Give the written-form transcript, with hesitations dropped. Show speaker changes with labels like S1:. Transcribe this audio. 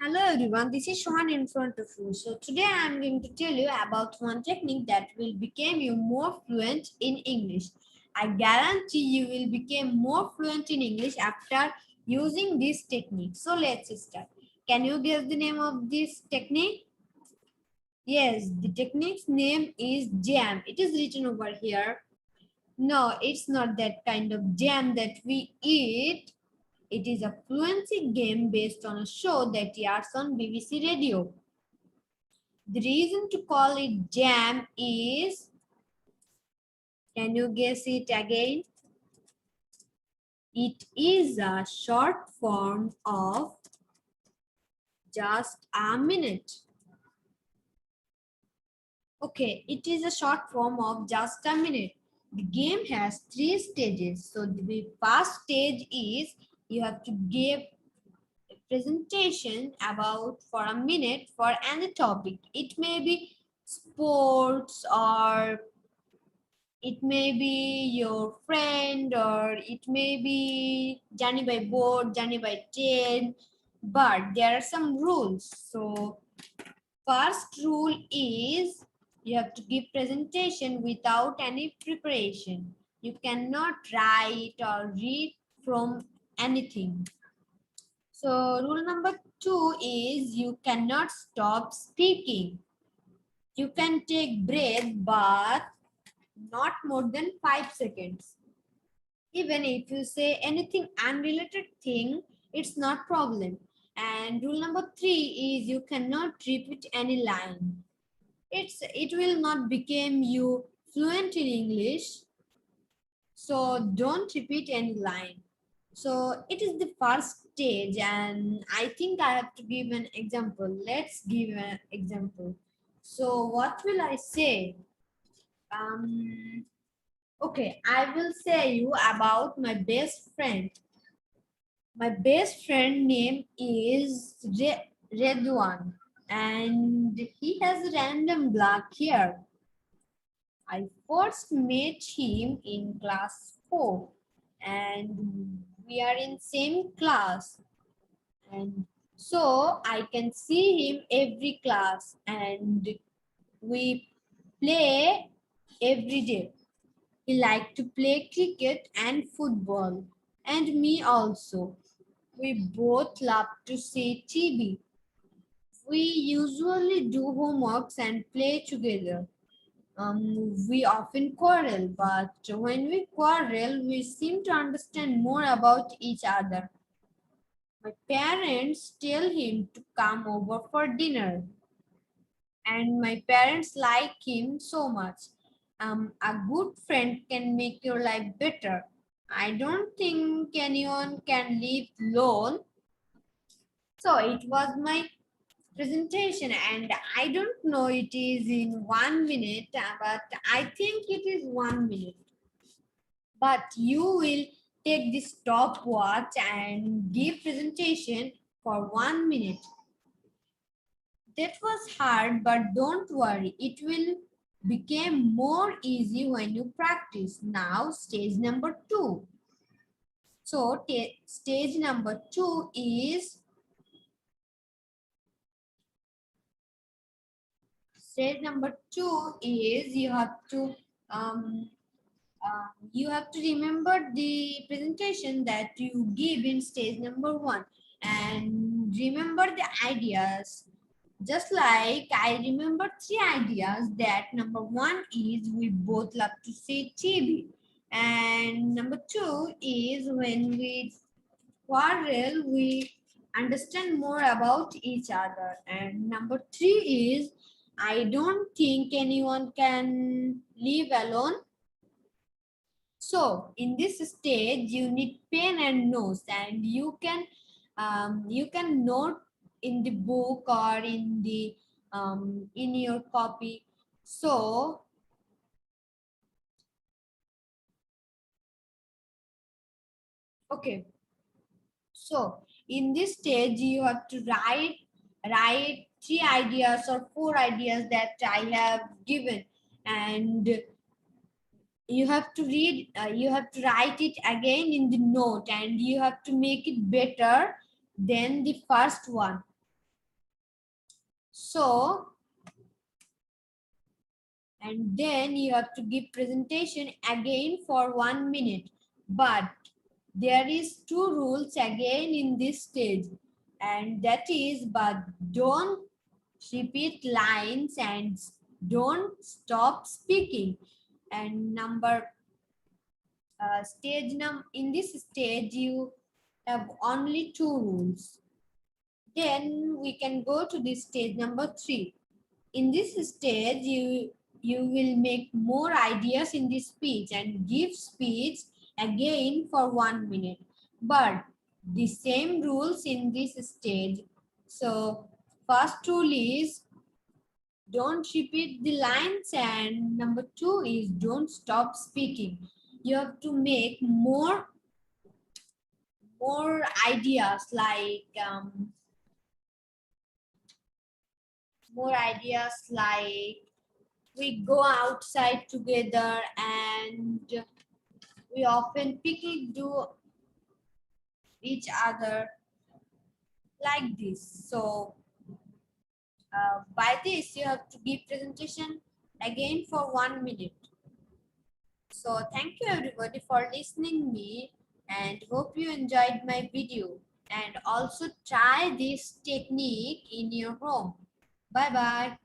S1: Hello everyone, this is Sohan in front of you. So today I am going to tell you about one technique that will become you more fluent in English. I guarantee you will become more fluent in English after using this technique. So let's start. Can you guess the name of this technique? Yes, the technique's name is jam. It is written over here. No, it's not that kind of jam that we eat. It is a fluency game based on a show that airs on BBC Radio. The reason to call it jam is, can you guess it again? It is a short form of just a minute. Okay, it is a short form of just a minute. The game has 3 stages. So the first stage is you have to give a presentation about for a minute for any topic. It may be sports, or it may be your friend, or it may be journey by boat, journey by train, but there are some rules. So first rule is you have to give presentation without any preparation. You cannot write or read from anything. So rule number 2 is you cannot stop speaking. You can take breath, but not more than 5 seconds. Even if you say anything unrelated thing, it's not problem. And rule number 3 is you cannot repeat any line. It will not become you fluent in English. So don't repeat any line. So it is the first stage, and I think I have to give an example. Let's give an example. So what will I say? Okay, I will say you about my best friend. My best friend name is Redwan, and he has random black hair. I first met him in class 4, and we are in same class, and so I can see him every class, and we play every day. He liked to play cricket and football, and me also. We both love to see TV. We usually do homeworks and play together. We often quarrel, but when we quarrel, we seem to understand more about each other. My parents tell him to come over for dinner, and my parents like him so much. A good friend can make your life better. I don't think anyone can live alone. So it was my presentation, and I don't know it is in 1 minute, but I think it is 1 minute. But you will take this stopwatch and give presentation for 1 minute. That was hard, but don't worry, it will become more easy when you practice. Now stage number 2. So stage number 2 is you have to remember the presentation that you give in stage number 1, and remember the ideas. Just like I remember 3 ideas, that number 1 is we both love to see TV, and number 2 is when we quarrel we understand more about each other, and number 3 is I don't think anyone can live alone. So in this stage, you need pen and notes, and you can note in the book or in the in your copy. So okay, so in this stage, you have to write 3 ideas or 4 ideas that I have given, and you have to you have to write it again in the note, and you have to make it better than the first one. So, and then you have to give presentation again for 1 minute. But there is two rules again in this stage, and that is, but don't repeat lines and don't stop speaking. And in this stage you have only two rules. Then we can go to this stage number 3. In this stage you will make more ideas in this speech and give speech again for 1 minute, but the same rules in this stage. So first rule is don't repeat the lines, and number 2 is don't stop speaking. You have to make more ideas, like we go outside together and we often pick do each other, like this. So by this you have to give presentation again for 1 minute. So thank you everybody for listening me, and hope you enjoyed my video, and also try this technique in your home. Bye bye.